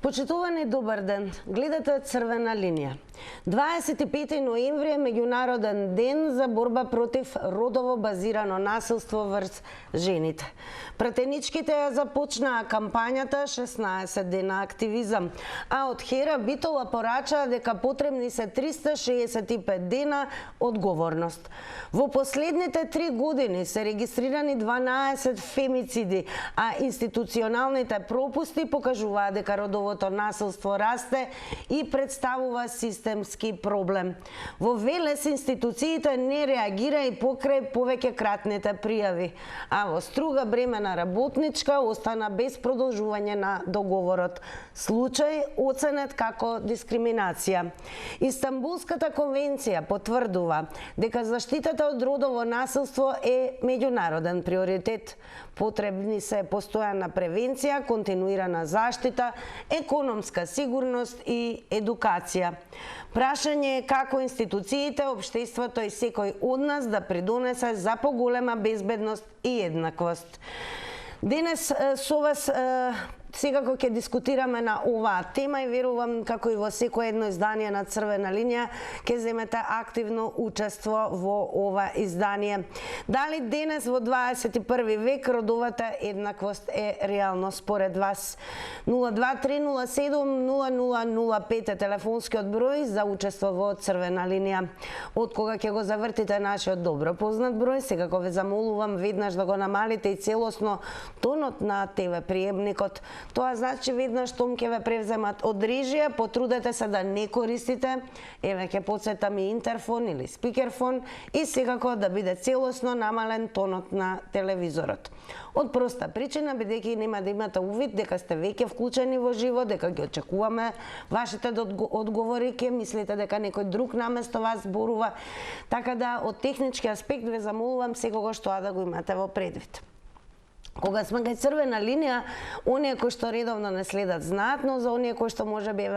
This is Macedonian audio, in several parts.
Почитувани, добар ден. Гледате Црвена линија. 25 ноември е меѓународен ден за борба против родово базирано насилство врз жените. Пратеничките ја започнаа кампањата 16 дена активизам, а од Хера Битола порачаа дека потребни се 365 дена одговорност. Во последните 3 години се регистрирани 12 фемициди, а институционалните пропусти покажуваат дека родовото насилство расте и представува системски проблем. Во Велес институциите не реагира и покрај повеќе кратните пријави, а во Струга бремена работничка остана без продолжување на договорот. Случај оценет како дискриминација. Истанбулската конвенција потврдува дека заштитата од родово насилство е меѓународен приоритет. Потребни се постојана превенција, континуирана заштита, економска сигурност и едукација. Прашање е како институциите, општеството и секој од нас да придонесе за поголема безбедност и еднаквост. Денес со вас секако ќе дискутираме на оваа тема и верувам како и во секое едно издание на Црвена линија ќе земете активно учество во ова издание. Дали денес во 21 век родовата еднаквост е реално според вас? 023070005 е телефонскиот број за учество во Црвена линија. Од кога ќе го завртите нашиот добро познат број, секако ве замолувам веднаш да го намалите и целосно тонот на ТВ приемникот. Тоа значи веднаш штом ќе ве превземат од режија, потрудете се да не користите, еве ќе потсетам и интерфон или спикерфон и секако да биде целосно намален тонот на телевизорот. Од проста причина, бидејќи нема да имате увид дека сте веќе вклучени во живо, дека ги очекуваме вашите одговори, ќе мислите дека некој друг наместо вас зборува, така да од технички аспект ве замолувам секогаш тоа да го имате во предвид. Кога сме кај Црвена линија, оние кои што редовно не следат знаат, но за оние кои што можеби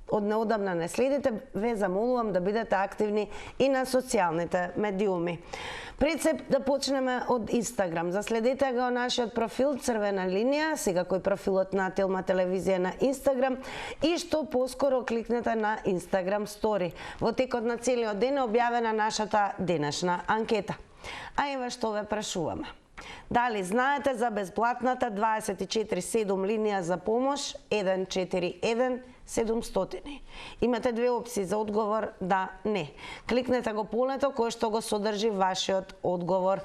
од неодамна не следите, ве замолувам да бидете активни и на социјалните медиуми. Пред се да почнеме од Инстаграм. Заследете го нашиот профил Црвена линија, секако и профилот на Телма телевизија на Инстаграм и што поскоро кликнете на Инстаграм стори. Во текот на целиот ден е објавена нашата денешна анкета. А еве што ве прашуваме. Дали знаете за бесплатната 24/7 линија за помош 141 700? Имате две опции за одговор да, не. Кликнете го полето кој што го содржи вашиот одговор.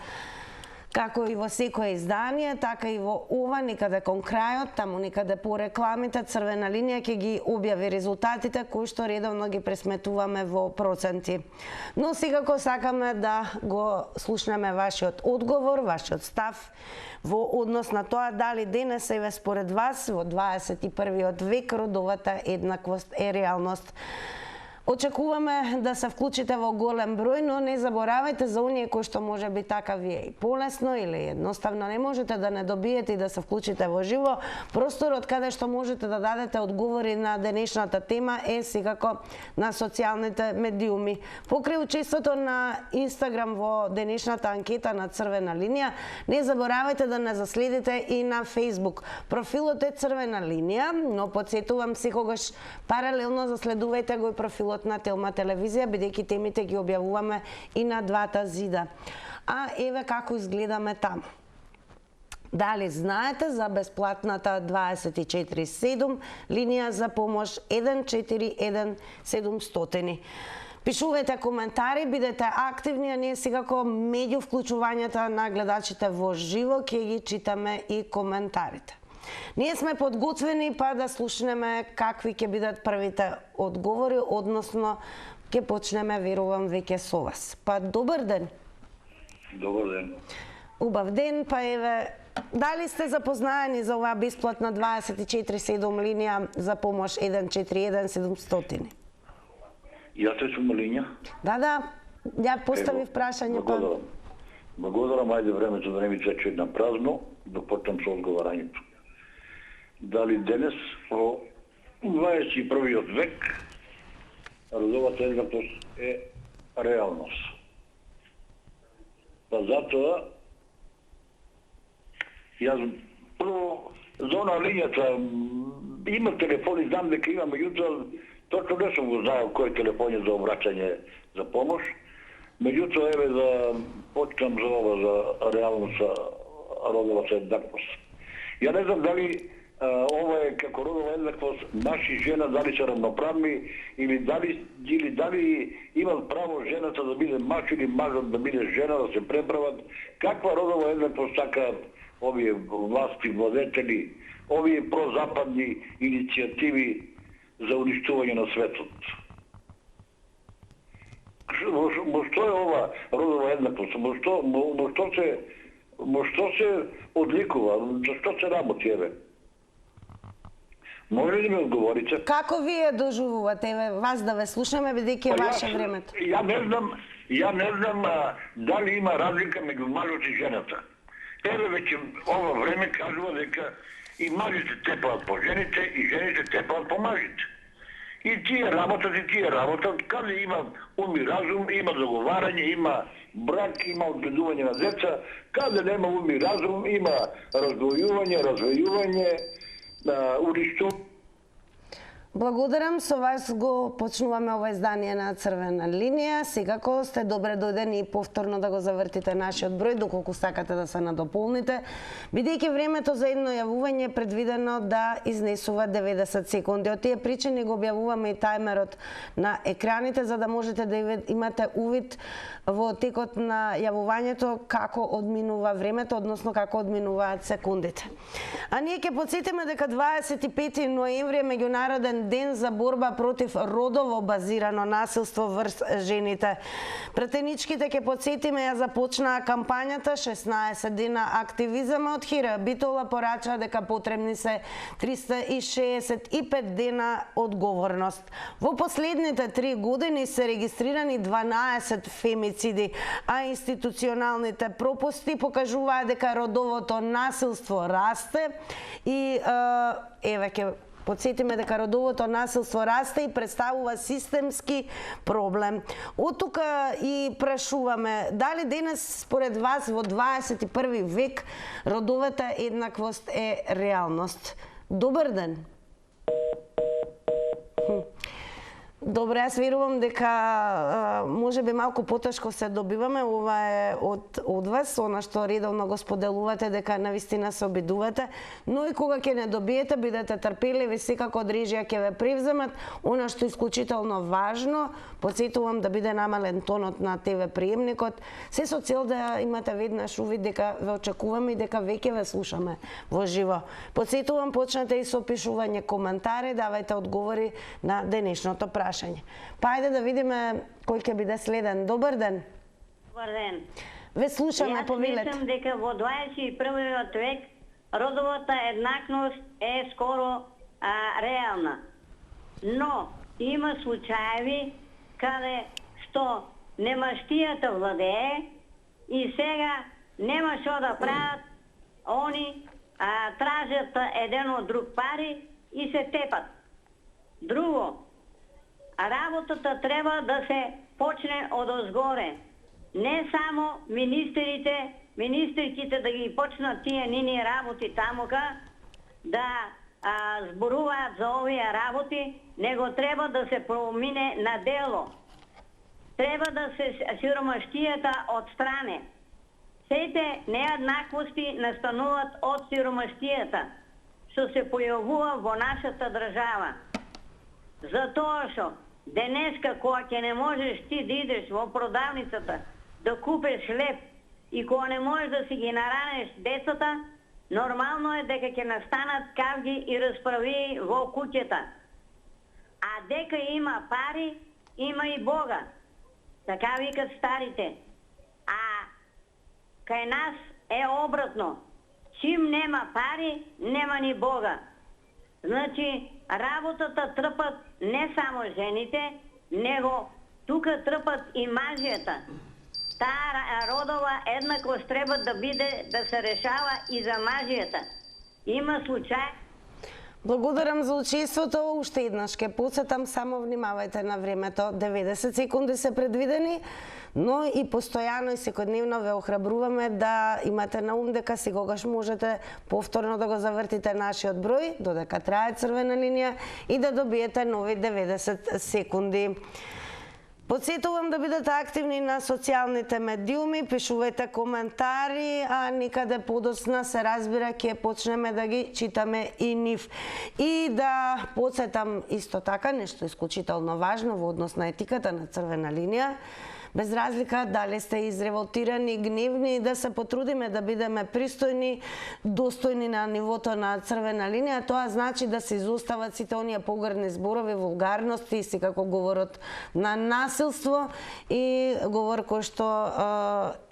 Како и во секое издание, така и во ова, никаде кон крајот, таму никаде по рекламите, Црвена линија ќе ги објави резултатите кои што редовно ги пресметуваме во проценти. Но секако сакаме да го слушнеме вашиот одговор, вашиот став во однос на тоа дали денес еве според вас во 21 век родовата еднаквост е реалност. Очекуваме да се вклучите во голем број, но не заборавајте за оние кои што може би така ви е и полесно или едноставно не можете да не добиете и да се вклучите во живо. Просторот каде што можете да дадете одговори на денешната тема е секако на социјалните медиуми. Покрај учеството на Инстаграм во денешната анкета на Црвена линија, не заборавајте да не заследите и на Фејсбук. Профилот е Црвена линија, но потсетувам секогаш паралелно заследувајте го и профилот на Телма телевизија, бидејќи темите ги објавуваме и на двата зида. А еве како изгледаме таму. Дали знаете за бесплатната 24/7 линија за помош 141 700? Пишувајте коментари, бидете активни, а ние секако меѓу вклучувањата на гледачите во живо ќе ги читаме и коментарите. Ние сме подготвени па да слушнеме какви ќе бидат првите одговори, односно ќе почнеме, верувам, веќе со вас. Па добар ден. Добар ден. Убав ден, па еве, дали сте запознаени за оваа бесплатна 24/7 линија за помош 141 700? Јас сум линија? Да, ја поставив прашање па. Благодарам, ајде времето да не ми тече на празно, да почнам со одговарањето. Дали денес, во 21 век, родовата еднаквост е реалност? Па затоа, јас прво, за она лињата има телефони, знам дека има, меѓутоа точно не сум го знаел кој телефон е за обраќање за помош. Меѓутоа, еве да почнам за ова, за реалноста, родовата еднаквост. Ја не знам дали ова е како родова еднаквост, маж и жена дали се равноправни или дали имат право жената да биде маж или мажот да биде жена, да се преправат. Каква родова еднаквост сакаат овие власти, владетели, овие прозападни иницијативи за уништување на светот? Во што е ова родова еднаквост? Во што се одликува? За што се работи, еве? Може ли ми одговорите? Како вие доживувате? Еве, вас да ве слушаме, бидејќи е ваше времето. Ја не знам дали има разлика меѓу мажот и жената. Еве веќе ова време кажува дека и мажите тепаат по жените и жените тепаат по мажите. И тие работат, каде има ум и разум, има договарање, има брак, има одгледување на деца, каде нема ум и разум, има раздвојување, развојување, уништување. Благодарам, со вас го почнуваме ова издание на Црвена линија. Секако сте добре дојдени и повторно да го завртите нашиот број, доколку сакате да се надополните, бидејќи времето за едно јавување е предвидено да изнесува 90 секунди. Од тие причини го објавуваме и тајмерот на екраните, за да можете да имате увид во текот на јавувањето како одминува времето, односно како одминуваат секундите. А ние ќе потсетиме дека 25 ноември е меѓународен ден за борба против родово базирано насилство врз жените. Претеничките ќе потсетиме ја започнаа кампањата 16 дена активизам од ХИР. Битола порача дека потребни се 365 дена одговорност. Во последните 3 години се регистрирани 12 фемициди, а институционалните пропусти покажуваат дека родовото насилство расте и еве ќе потсетиме дека родовото насилство расте и представува системски проблем. Од тука и прашуваме дали денес според вас во 21 век родовата еднаквост е реалност. Добар ден. Добре, јас верувам дека може би малку потешко се добиваме, ова е од вас, она што редовно го споделувате дека навистина се обидувате, но и кога ќе не добиете, бидете трпеливи, секако од режија ќе ве превземат. Она што е исклучително важно, потсетувам да биде намален тонот на ТВ приемникот, се со цел да имате веднаш увид дека ве очекуваме и дека веќе ве слушаме во живо. Потсетувам, почнете и со пишување коментари, давајте одговори на денешното прашање. Па ајде да видиме кој ќе биде следен. Добар ден. Добар ден. Ве слушаме, повелете. Јас мислам дека во 21 век родовата еднаквост е скоро реална. Но има случаеви каде што немаштијата владее и сега нема што да прават, они тражат еден од друг пари и се тепат. Друго, работата треба да се почне од озгоре. Не само министриките да ги почнат тие нини работи тамука, да зборуваат за овие работи, него треба да се промине на дело. Треба да се сиромаштијата отстране. Сите нееднаквости настануваат од сиромаштијата, што се појавува во нашата држава. Затоа што денеска кога ќе не можеш ти да идеш во продавницата да купиш хлеб и кога не можеш да си ги наранеш децата, нормално е дека ќе настанат кавги и расправи во куќата. А дека има пари, има и Бога. Така викат старите. А кај нас е обратно. Чим нема пари, нема ни Бога. Значи, работата трпат не само жените, него тука трпат и мажјата. Таа родова еднаквост треба да биде да се решава и за мажјата. Има случај. Благодарам за учеството. Уште еднаш ке подсетам, само внимавајте на времето. 90 секунди се предвидени, но и постојано и секојдневно ве охрабруваме да имате на ум дека секогаш можете повторно да го завртите нашиот број, додека трае црвена линија и да добиете нови 90 секунди. Подсетувам да бидете активни на социјалните медиуми, пишувајте коментари, а никаде подоцна се разбира ќе почнеме да ги читаме и нив. И да подсетам исто така нешто исклучително важно во однос на етиката на црвена линија. Без разлика дали сте изреволтирани, гневни, да се потрудиме да бидеме пристојни, достојни на нивото на црвена линија. Тоа значи да се изостават сите оние погрдни зборови, вулгарности и секако говорот на насилство и говор кој што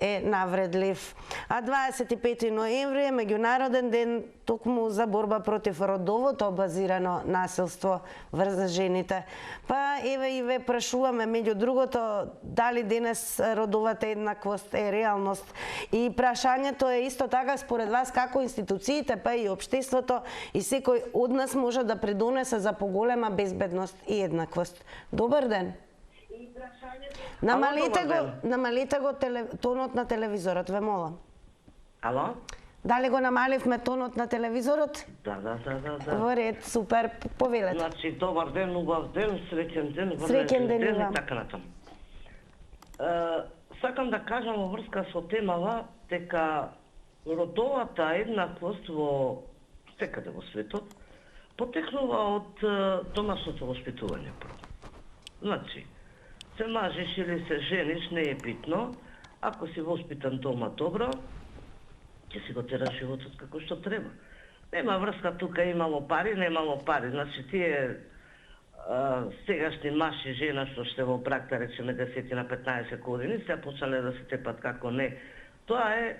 е навредлив. А 25 ноември е меѓународен ден токму за борба против родовото базирано насилство врз жените. Па еве и ве прашуваме меѓу другото дали денес родовата еднаквост е реалност. И прашањето е исто така според вас како институциите па и општеството и секој од нас може да придонесе за поголема безбедност и еднаквост. Добар ден. Намалите го тонот на телевизорот, ве молам. Ало? Дали го намаливме тонот на телевизорот? Да. Во ред, супер, повелете. Значи, добар ден, убав ден, среќен ден, Среќен ден и вам. и така натаму. Сакам да кажам во врска со темава дека родовата еднаквост во секаде во светот потекнува од домашното воспитување. Значи, се мажиш или се жениш, не е битно, ако си воспитан дома добро, ќе си го тераш животот како што треба. Нема врска тука имало пари, немало пари. Значи тие сегашни маж и жена што ще во брак, да речеме 10 на 15 години, се почнале да се тепат како не. Тоа е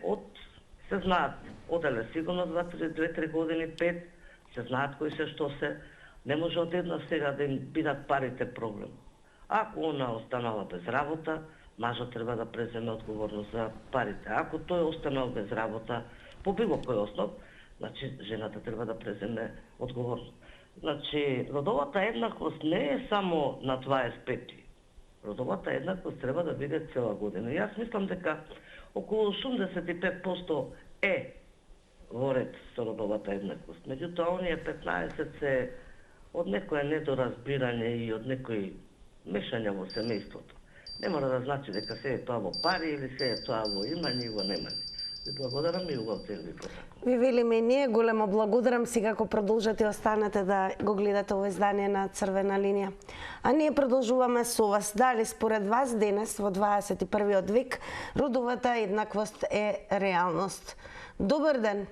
се знаат, оделе сигурно 2-3 години, 5, се знаат кои се што се. Не може од една сега да им бидат парите проблем. Ако она останала без работа, мажот треба да преземе одговорност за парите. Ако тој останал без работа, по било кој основ, значи жената треба да преземе одговорност. Значи, родовата еднаквост не е само на 25-ти. Родовата еднаквост треба да биде цела година. Јас мислам дека околу 85% е во ред со родовата еднаквост. Меѓутоа, оние 15 се од некое недоразбирање и од некои мешања во семејството. Не мора да значи дека се е тоа во пари или се е тоа во имање и во немање. Ви благодарам и убав ден ви посакувам. Ви велиме ние, големо благодарам, сега ако продолжате и останете да го гледате ово издание на Црвена линија. А ние продолжуваме со вас. Дали според вас денес во 21 век родовата еднаквост е реалност? Добар ден.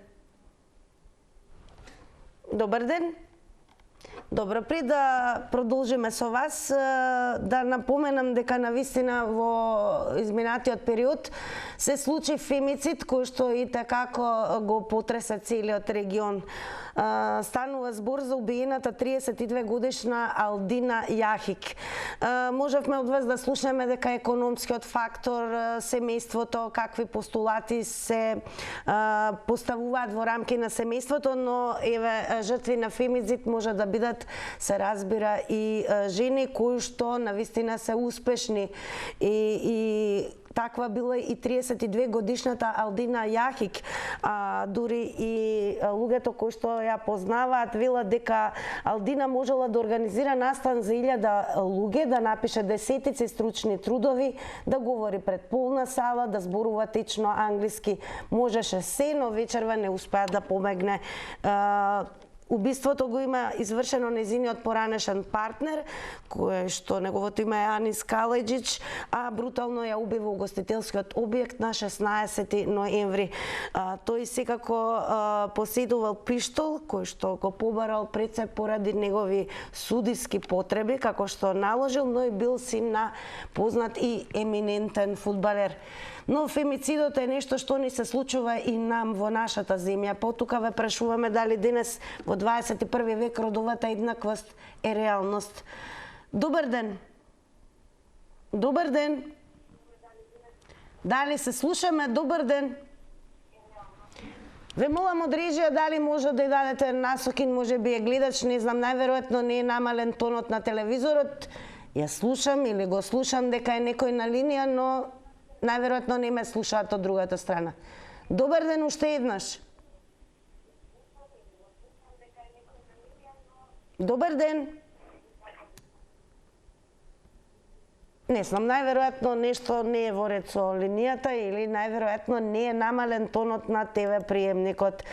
Добар ден. Добро, пред да продолжиме со вас, да напоменам дека навистина во изминатиот период се случи фемицид кој што и такако го потреса целиот регион. Станува збор за убиената 32 годишна Алдина Јахик. Можевме од вас да слушнеме дека економскиот фактор, семејството, какви постулати се поставуваат во рамки на семејството, но еве жртви на фемицид може да бидат, се разбира, и жени кои што навистина се успешни и таква била и 32 годишната Алдина Јахик. Дури и луѓето кои што ја познаваат велат дека Алдина можела да организира настан за 1000 луѓе, да напише десетици стручни трудови, да говори пред полна сала, да зборува течно англиски. Можеше се, но вечерва не успеа да помегне. Убиството го има извршено незиниот поранешен партнер, кој што неговото име е Анис Калеџич, а брутално ја уби во угостителскиот објект на 16 ноември. Тој секако поседувал пиштол, кој што го побарал пред се поради негови судиски потреби, како што наложил, но и бил син на познат и еминентен фудбалер. Но фемицидот е нешто што ни се случува и нам во нашата земја. Потука ве прашуваме дали денес во 21 век родовата еднаквост е реалност. Добар ден. Добар ден. Дали се слушаме? Добар ден. Ве молам од режија дали може да ја дадете насоки, може би е гледач, не знам, најверојатно не е намален тонот на телевизорот. Ја слушам или го слушам дека е некој на линија, но најверојатно не ме слушаат од другата страна. Добар ден уште еднаш. Добар ден. Не знам, најверојатно нешто не е во ред со линијата или најверојатно не е намален тонот на ТВ приемникот.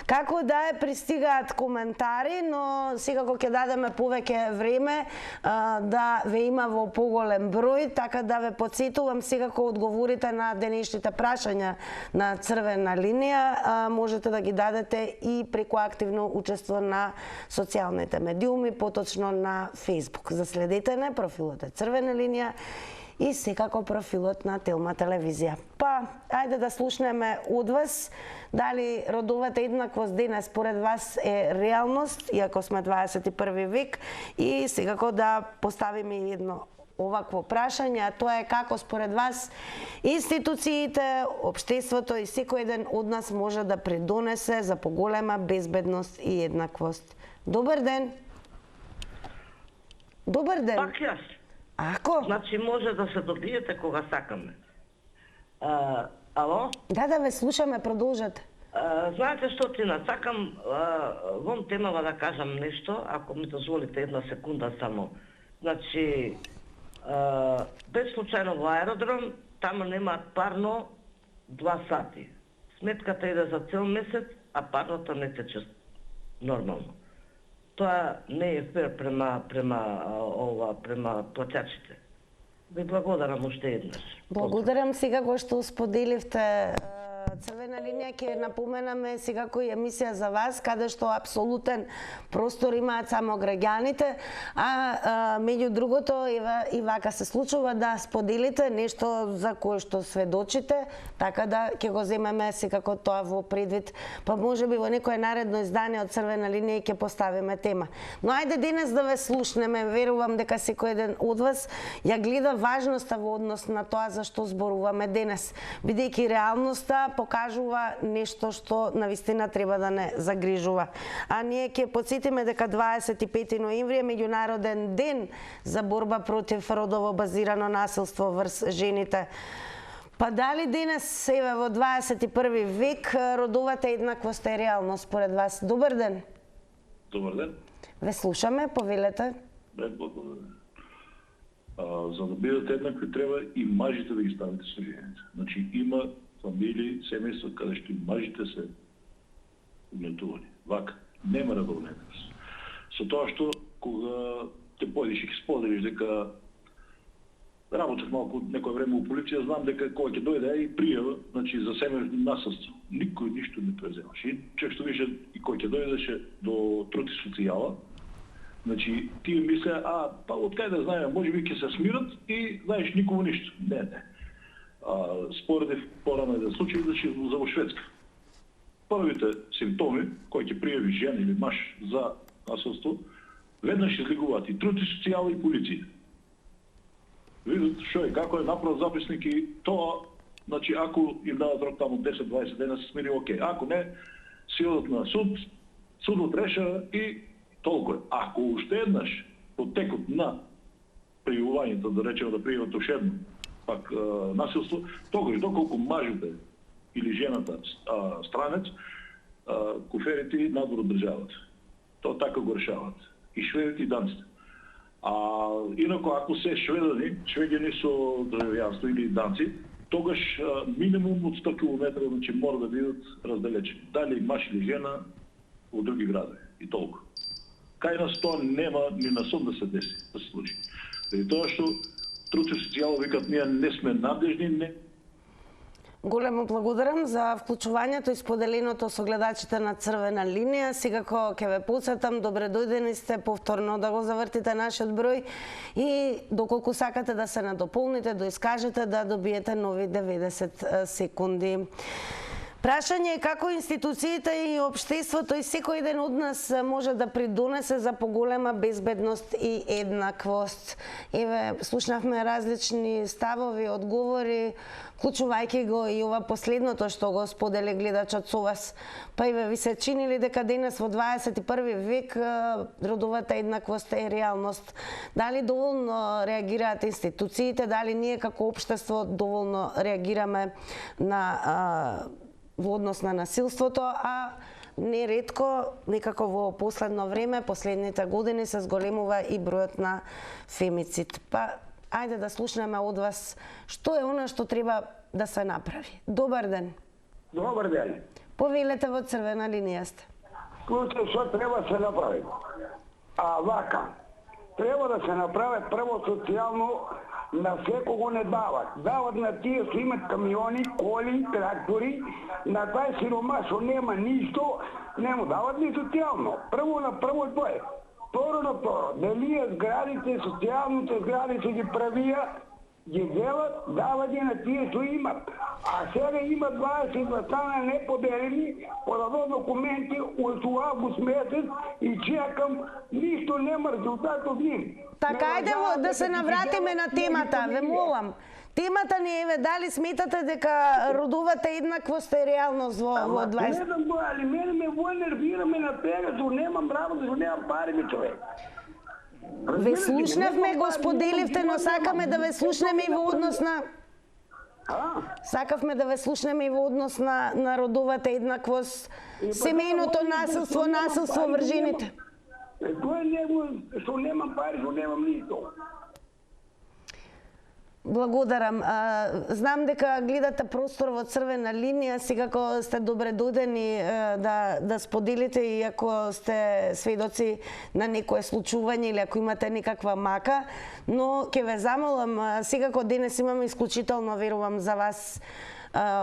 Како да е, пристигаат коментари, но секако ќе дадеме повеќе време да ве има во поголем број, така да ве потсетувам секако одговорите на денешните прашања на Црвена линија, можете да ги дадете и преку активно учество на социјалните медиуми, поточно на Facebook. Заследете не, профилот е Црвена линија и секако профилот на Телма телевизија. Па, ајде да слушнеме од вас дали родовата еднаквост денес според вас е реалност, иако сме 21 век, и секако да поставиме едно овакво прашање, а тоа е како според вас институциите, општеството и секој еден од нас може да придонесе за поголема безбедност и еднаквост. Добар ден. Добар ден. Пак јас. Ако? Значи може да се добиете кога сакаме. Ало? Да, ве слушаме, продолжете. Знаете што ти сакам вон темава да кажам нешто, ако ми дозволите една секунда само. Значи, без случајно во аеродром, таму немаат парно 2 сати. Сметката иде за цел месец, а парното не тече нормално. Тоа не е фер према платачите. Ви благодарам уште еднаш. Благодарам секако што споделивте. Црвена линија ќе напоменаме секако и емисија за вас, каде што апсолутен простор имаат само граѓаните, а меѓу другото и вака се случува да споделите нешто за кое што сведочите, така да ќе го земеме секако тоа во предвид, па можеби во некое наредно издание од Црвена линија ќе поставиме тема. Но ајде денес да ве слушнеме, верувам дека секој еден од вас ја гледа важноста во однос на тоа за што зборуваме денес, бидејќи реалноста покажува нешто што навистина треба да не загрижува. А ние ќе потсетиме дека 25 ноември е меѓународен ден за борба против родово базирано насилство врз жените. Па дали денес, еве во 21 век, родовата еднаквост е реално според вас? Добар ден. Добар ден. Ве слушаме, повелете. Благодарен. За да бидат еднакви треба и мажите да ги ставите со жените. Значи има фамилии, семејства каде што и мажите се угнетувани. Вака, нема редовна еднаквост. Со тоа што кога те појдеш и ќе споделиш дека работев малку некој време во полиција, знам дека кога ќе дојде и пријава, значи за семејно насилство, никој ништо не преземаш. И чак што више и кој ќе дојдеше до труд и социјала, значи тие мислеа, па од кај да знаеме, можеби ќе се смират и знаеш никому ништо. Не. Споредив порано еден случај, значи за во Шведска. Првите симптоми кои ќе пријави жена или маж за насилство, веднаш излегуваат и труд и социјала и полиција. Видат што е, како е направил записник и тоа, значи ако им дадат рок таму 10-20 дена се смири окей. Ако не, си одат на суд, судот реша и толку е. Ако уште еднаш во текот на пријавувањето, да речеме да пријават уште едно пак насилство, тогаш доколку мажите или жената странец, куферите надвор од државата. Тоа така го решават. И шведите и данците. Инако ако се шведјани со државјанство или данци, тогаш минимум од 100 км значи мора да бидат разделечени. Дали маж или жена во други градови. И толку. Кај нас тоа нема ни на сон да се деси, да се случи. Заради тоа што труд и социјала викат ние не сме надежни, не. Големо благодарам за вклучувањето и споделеното со гледачите на Црвена линија. Секако ќе ве потсетам, добре дојдени сте повторно да го завртите нашиот број и доколку сакате да се надополните, да искажете, да добиете нови 90 секунди. Прашање е како институциите и општеството и секој ден од нас може да придонесе за поголема безбедност и еднаквост. Еве, слушнавме различни ставови, одговори, вклучувајќи го и ова последното што го сподели гледачот со вас. Па еве, ви се чини ли дека денес во 21 век родовата еднаквост е реалност? Дали доволно реагираат институциите, дали ние како општество доволно реагираме на во однос на насилството, а неретко некако во последно време, последните години се зголемува и бројот на фемицид. Па ајде да слушнеме од вас што е она што треба да се направи. Добар ден. Добар ден. Повелете во црвена линија сте. Слушај, што треба се направи? Вака, треба да се направи прво социјално, на секого не дават. Дават на тие што имат камиони, коли, трактори, на тај сиромаш што нема ништо, не му дават ни социјално. Прво на прво тоа е. Второ на второ, дали зградите, социјалните згради се ги правија, ги делат, дават ги на тие што имат. А сега има 22 стана неподелени, подадо документи од август месец и чекам, ништо нема резултат од ним. Така, ајде да се навратиме на темата, ве молам. Темата ни е, дали сметате дека родовата еднаквост е реалност во 20? Гледам го, али мене ме во нервираме на тега, што немам работа, што немам пари ми човек. Ве слушнавме, го споделивте, но сакаме да ве слушнеме и во однос на... Сакавме да ве слушнеме и во однос на родовата еднаквост, семејното насилство врз жените. Тоа е него, што немам пари, што немам ништо. Благодарам. Знам дека гледате простор во црвена линија, секако сте добре додени да споделите и ако сте сведоци на некое случување или ако имате некаква мака, но ќе ве замолам, секако денес имаме исклучително, верувам, за вас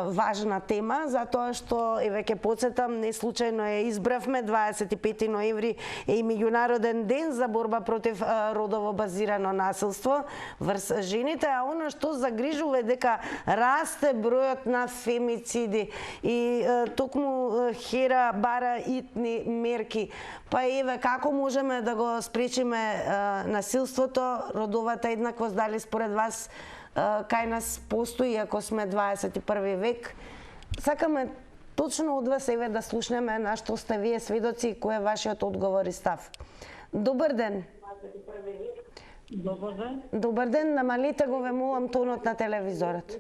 важна тема, затоа што, еве ќе потсетам, не случајно ја избравме, 25 ноември е и меѓународен ден за борба против родово базирано насилство врз жените, а она што загрижува е дека расте бројот на фемициди и токму Хера бара итни мерки. Па еве, како можеме да го спречиме насилството, родовата еднаквост, дали според вас кај нас постои, ако сме 21 век? Сакаме точно од вас, еве, да слушнеме на што сте вие сведоци и кој е вашиот одговор и став. Добар ден. Добар ден. Добар ден, намалите го, ве молам, тонот на телевизорот.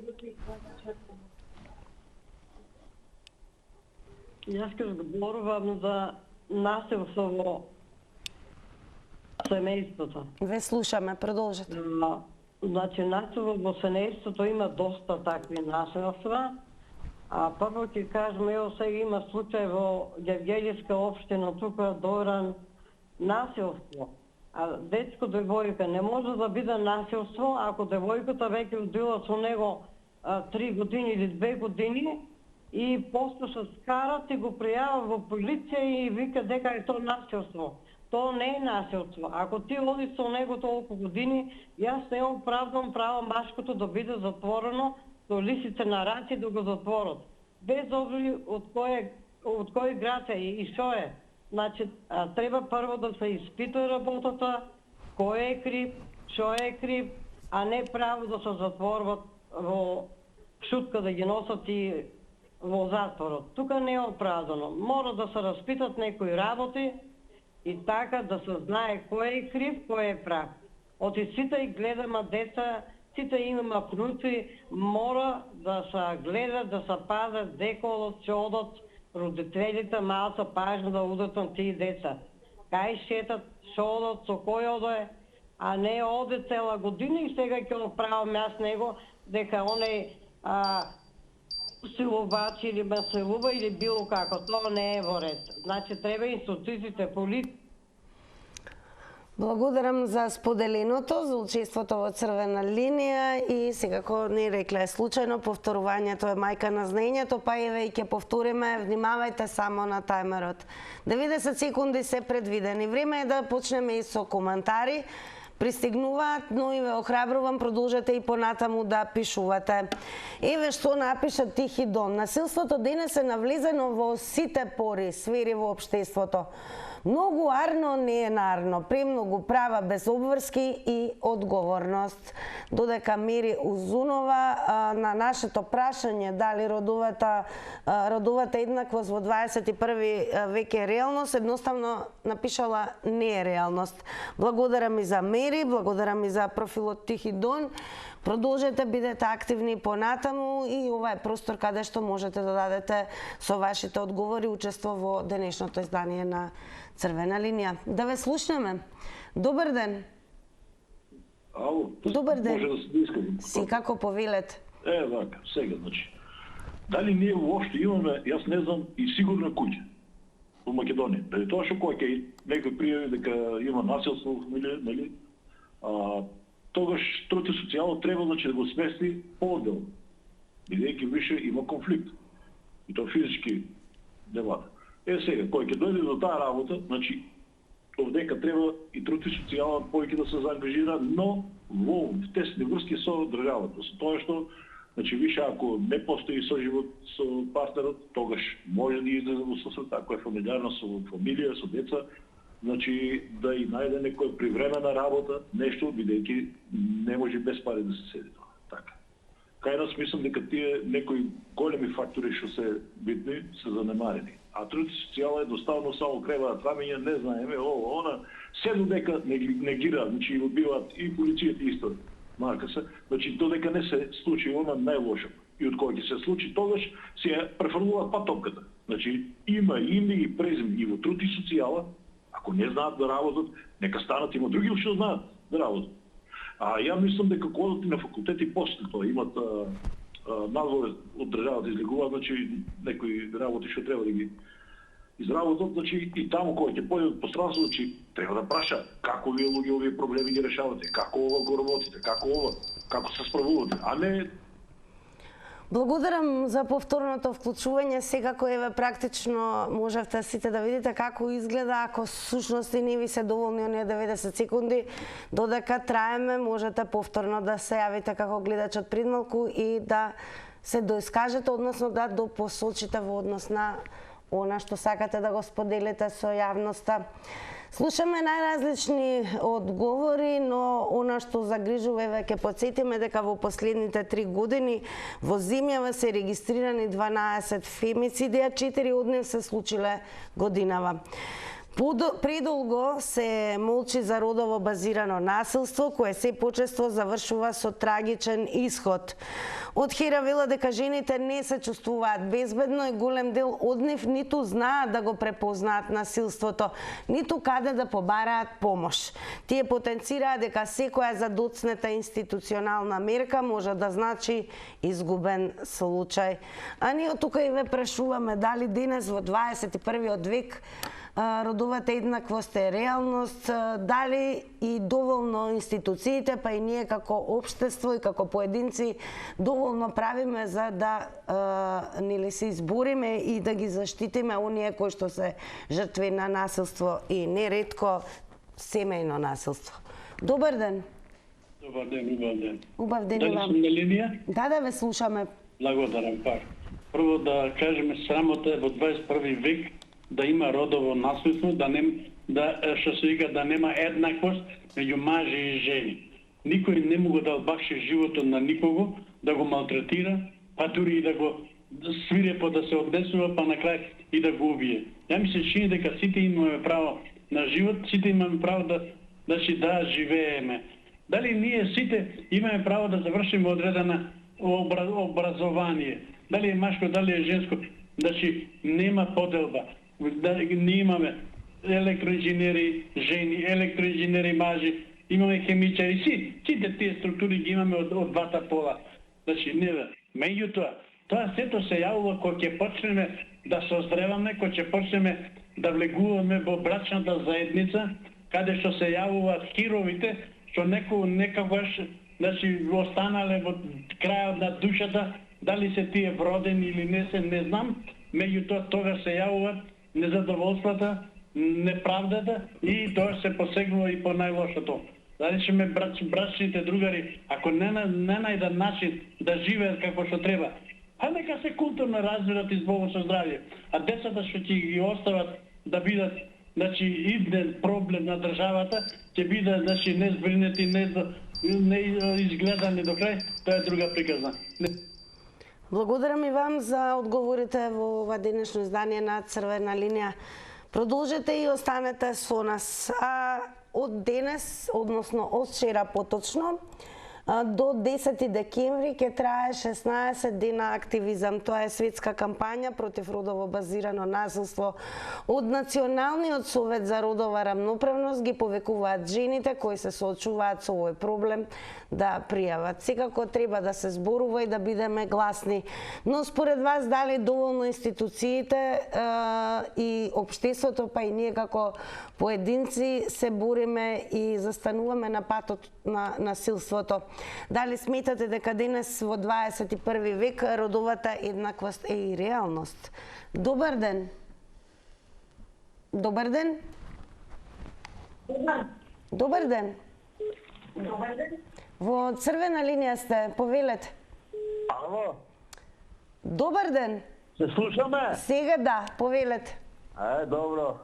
Јас ќе зборувам за насилство во семејството. Ве слушаме, продолжете. Значи, насилство во семејството има доста такви насилства. А прво ќе кажем, ево сега има случај во Гевгелијска општина, тука Доран, насилство. А детско девојка не може да биде насилство ако девојката веќе одила со него 3 години или 2 години и после се скарат и го пријава во полиција и вика дека е тоа насилство. Тоа не е насилство. Ако ти оди со него толку години, јас не оправдам право машкото да биде затворено до лисице на раци да го затворат. Без обзир од кој град е и што е. Значи, треба прво да се испитува работата, кој е крив, што е крив, а не право да се затворват во шутка да ги носат и во затворот. Тука не е оправдано. Мора да се распитат некои работи и така да се знае кој е крив, кој е прав. Оти сите и гледаме деца, сите имаме внуци, мора да се гледат, да се пазат, дека ќе одат родителите малку пажно да одат на тие деца. Кај шетат, што одат, со кој оде, а не оде цела година и сега ќе оправам јас него дека оне силувач или ме силува или било како. Тоа не е во ред. Значи треба институциите, полиција. Благодарам за споделеното, за учеството во црвена линија и секако не рекле случајно, повторувањето е мајка на знаењето, па еве и ќе повториме, внимавајте само на тајмерот. 90 секунди се предвидени. Време е да почнеме и со коментари. пристигнуваат, но и ве охрабрувам, продолжете и понатаму да пишувате. Еве што напиша Тихи Дон. Насилството денес е навлезено во сите пори, сфери во општеството. Многу арно не е нарно, премногу права без обврски и одговорност. Додека Мери Узунова на нашето прашање дали родовата еднаквост во 21 век е реалност, едноставно напишала не е реалност. Благодарам и за Мери, благодарам и за профилот Тихи Дон. Продолжете, бидете активни понатаму и ова е простор каде што можете да дадете со вашите одговори учество во денешното издание на Црвена линија. Да ве слушнеме. Добар ден. Ало. Добар ден. Може да се искам. Си како повелете? Вака, сега, значи. Дали ние воопшто имаме, јас не знам, и сигурна куќа во Македонија. Дали тоа што кога ќе некој пријави дека има насилство во фамилија, нели? Тогаш труд и социјално треба, значи, да го смести поодел. Бидејќи више има конфликт. И тоа физички делата. Сега, кој ќе дојде до таа работа, значи, овдека треба и труд и социјално повеќе да се заангажира, но во тесни врски со државата. Со тоа што, значи, више ако не постои соживот со партнерот, тогаш може да излезе во сосрет, ако е фамилиарно со фамилија, со деца, значи да и најде некоја привремена работа, нешто, бидејќи не може без пари да се седи тоа. Така. Кај нас мислам дека тие некои големи фактори што се битни се занемарени. А труд и социјала едноставно само креваат рамења, не знаеме, она, се додека негира, значи убиваат и полицијата исто, марка се, значи додека не се случи она најлошо. И од кога ќе се случи тогаш, се префрлуваат патопката. Значи има име и презиме и во труд и социјала. Ако не знаат да работат, нека станат, има други што знаат да работат. Ја мислам дека кога одат на факултети после тоа имат надвор од државата излегуваат, значи некои работи што треба да ги изработат, значи и таму кога ќе појдат по странство, значи треба да праша како вие луѓе овие проблеми ги решавате, како ова го работите, како се справувате, а не. Благодарам за повторното вклучување. Секако еве практично можевте сите да видите како изгледа ако сушност и не ви се доволни оние 90 секунди додека траеме, можете повторно да се јавите како гледач од предмалку и да се доискажете, односно да допосочите во однос на она што сакате да го споделите со јавноста. Слушаме најразлични одговори, но она што загрижува, еве ќе потсетиме дека во последните 3 години во земјава се регистрирани 12 фемициди, а 4 од нив се случиле годинава. Предолго се молчи за родово базирано насилство, кое се почесто завршува со трагичен исход. Од Хера вела дека жените не се чувствуваат безбедно и голем дел од нив ниту знаат да го препознаат насилството, ниту каде да побараат помош. Тие потенцираат дека секоја задоцнета институционална мерка може да значи изгубен случај. А ние од тука и ве прашуваме дали денес во 21 век родовата еднаквост е реалност, дали и доволно институциите, па и ние како општество и како поединци доволно правиме за да нели се избориме и да ги заштитиме оние кои што се жртви на насилство и неретко семејно насилство. Добар ден. Добар ден, убав ден. Убав ден. Дали сум на линија? Да, ве слушаме. Благодарам пак. Прво да кажеме срамота е во 21 век да има родово насилство, што се вика да нема еднаквост меѓу мажи и жени. Никој не мога да олбакши животот на никого, да го малтретира, па дури и да го свирепо да се однесува, па на крај и да го убие. Ја ми се чини дека сите имаме право на живот, сите имаме право да живееме. Дали ние сите имаме право да завршиме одредена образование? Дали е машко, дали е женско? Значи нема поделба. Ние имаме електроинженери жени, електроинженери мажи, имаме хемичари, сите тие структури ги имаме од двата пола. Значи, меѓутоа, тоа сето се јавува кога ќе почнеме да созреваме, кога ќе почнеме да влегуваме во брачната заедница, каде што се јавуваат хировите, што некогаш, значи, останале во крајот на душата, дали се тие вродени или не се, не знам, меѓутоа тогаш се јавуваат незадоволствата, неправдата и тоа се посегнува и по најлошото. да речеме брачните другари, ако не најдат начин да живеат како што треба, па нека се културно развиват и збогу со здравје, а децата што ќе ги остават да бидат, значи, иден проблем на државата, ќе бидат, значи, незбринети, не изгледани до крај, тоа е друга приказна. Благодарам и вам за одговорите во ова денешно издание на Црвена линија. Продолжете и останете со нас. Од денес, односно од вчера поточно, до 10 декември ќе трае 16 дена активизам. Тоа е светска кампања против родово базирано насилство. Од Националниот совет за родова рамноправност ги повекуваат жените кои се соочуваат со овој проблем да пријават. Секако треба да се зборува и да бидеме гласни. Но според вас дали доволно институциите и општеството, па и ние како поединци се бориме и застануваме на патот на насилството? Дали сметате дека денес во 21 век родовата еднаквост е и реалност? Добар ден. Добар ден. Добар ден. Добар ден. Во Црвена линија сте, повелете. Ало, Добар ден. се слушаме? Сега да, повелете. Добро.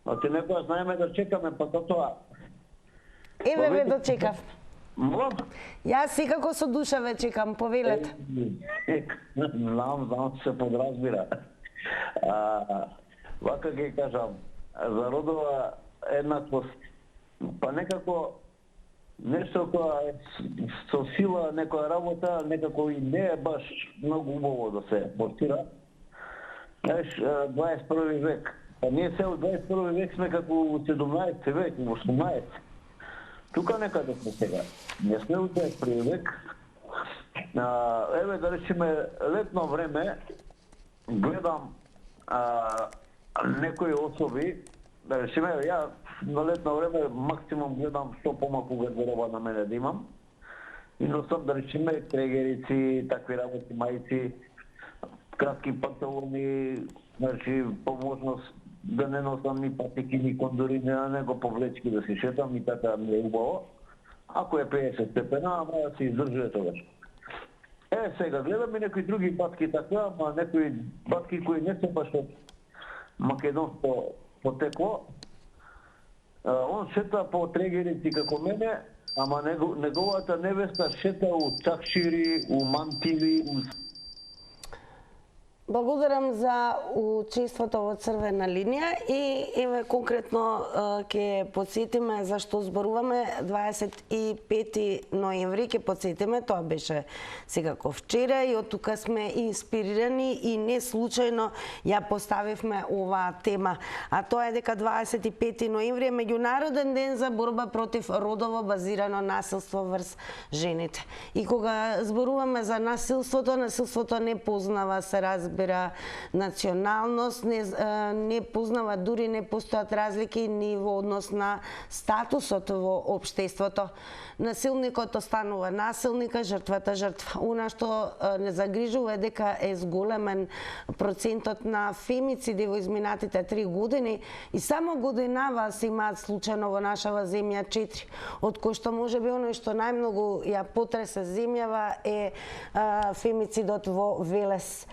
Но ти некоја знаеме да чекаме, па тоа. Еве ве дочекав. Молам? Јас секако со душа ве чекам, повелете. Знам, се подразбира. Вака ќе кажам, за родова еднаквост, па некако нешто која е со сила некоја работа, некако и не е баш многу убаво да се постира. Знаеш, 21 век. Па ние се од 21 век сме како во 17 век, во 18. Тука некаде сме сега. Не сме во 21 век. Еве да речеме летно време гледам некои особи, да речеме ја на летно време максимум гледам што помалку гардероба на мене да имам. И носам да речеме трегерици, такви работи, мајци, кратки панталони, значи по можност да не носам ни патики, ни кондори, не го повлечки да си шетам и така ми е убаво. Ако е 50 степена, ама да се издржува тогаш. Сега гледам и некои други патки така, ама некои патки кои не се баш од македонско потекло. Он шета по трегерици како мене, ама неговата невеста шета у чакшири, у мантили, у... Благодарам за учеството во Црвена линија и еве конкретно ќе подсетиме зашто зборуваме 25 ноември, ќе подсетиме, тоа беше секако вчера и од тука сме инспирирани и не случајно ја поставивме оваа тема, а тоа е дека 25 ноември е меѓународен ден за борба против родово базирано насилство врз жените. И кога зборуваме за насилството, насилството не познава, се разбира, националност, не познава, дури не постојат разлики ни во однос на статусот во општеството. Насилникот останува насилника, жртвата жртва. Она што не загрижува е дека е зголемен процентот на фемициди во изминатите 3 години и само годинава се имаат случајно во нашава земја 4, од кои што можеби оној што најмногу ја потресе земјава е фемицидот во Велес.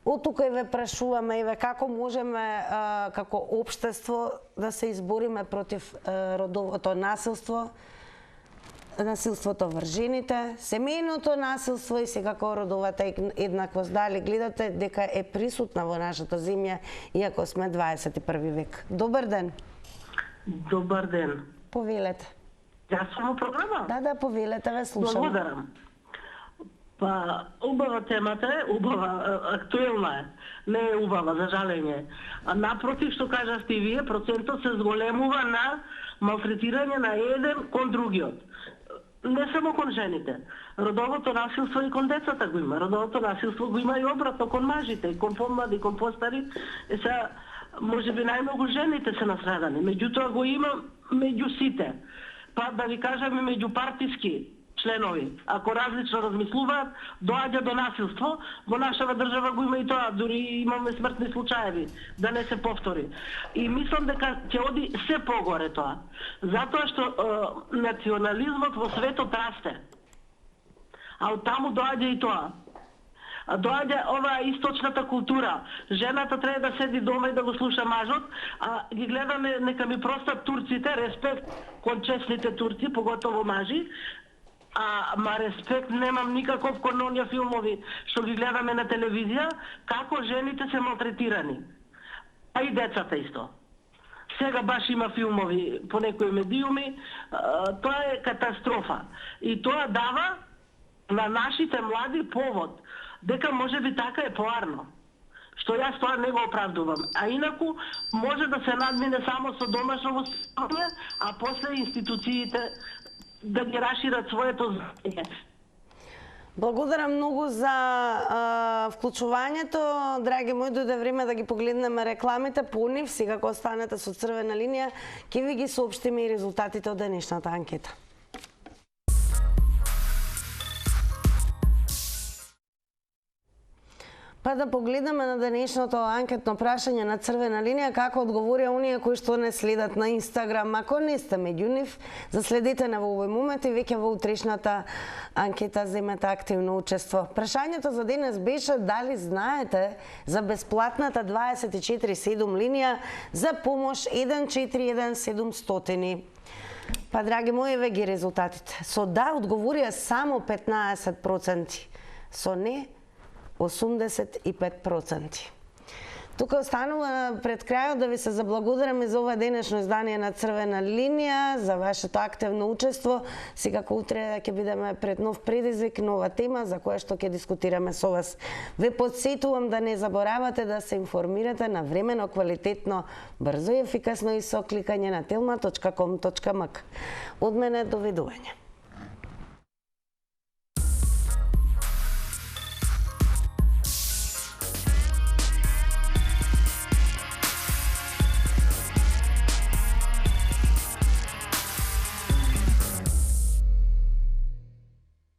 Од тука и ве прашуваме, еве како можеме како општество да се избориме против родовото насилство, насилството врз жените, семејното насилство и секако родовата еднаквост. Дали гледате дека е присутна во нашата земја, иако сме 21 век. Добар ден. Добар ден. Повелете. Јас сум во програма? Да, повелете, ве слушам. Благодарам. Па, убава темата е, убава, актуелна е. Не е убава, за жалење. А напротив, што кажавте и вие, процентот се зголемува на малтретирање на еден кон другиот. Не само кон жените. Родовото насилство и кон децата го има. Родовото насилство го има и обратно кон мажите, и кон помлади, и кон постари. Сега, можеби најмногу жените се настрадани. Меѓутоа го има меѓу сите. Па да ви кажам и меѓу партиски членови, ако различно размислуваат, доаѓа до насилство. Во нашава држава го има и тоа, дури имаме смртни случаеви, да не се повтори. И мислам дека ќе оди се погоре тоа, затоа што национализмот во светот расте. А од таму доаѓа и тоа. Доаѓа оваа источната култура. Жената треба да седи дома и да го слуша мажот, а ги гледаме, нека ми простат турците, респект кон честните турци, поготово мажи, ма респект немам никаков кон оние филмови што ги гледаме на телевизија, како жените се малтретирани. А и децата исто. Сега баш има филмови по некои медиуми, тоа е катастрофа. И тоа дава на нашите млади повод дека може би така е поарно. Што јас тоа не го оправдувам. А инаку може да се надмине само со домашно воспитание, а после институциите да ги расшират своето знаење. Благодарам многу за вклучувањето. Драги мои, дојде време да ги погледнеме рекламите по нив. Сега кога останете со црвена линија, ќе ви ги соопштиме и резултатите од денешната анкета. Па да погледнеме на денешното анкетно прашање на црвена линија, како одговорија оние кои што не следат на Инстаграм. Ако не сте меѓу нив, заследете на во овој момент и веќе во утрешната анкета земете активно учество. Прашањето за денес беше дали знаете за бесплатната 24/7 линија за помош 141700. Па, драги мои, ве ги резултатите. Со да одговорија само 15%, со не 85%. Тука останува пред крајот да ви се заблагодарам за ова денешно издание на Црвена линија, за вашето активно учество. Секако утре ќе бидеме пред нов предизвик, нова тема за која што ќе дискутираме со вас. Ве потсетувам да не заборавате да се информирате на времено, квалитетно, брзо и ефикасно и со кликање на telma.com.mk. Од мене, довидување.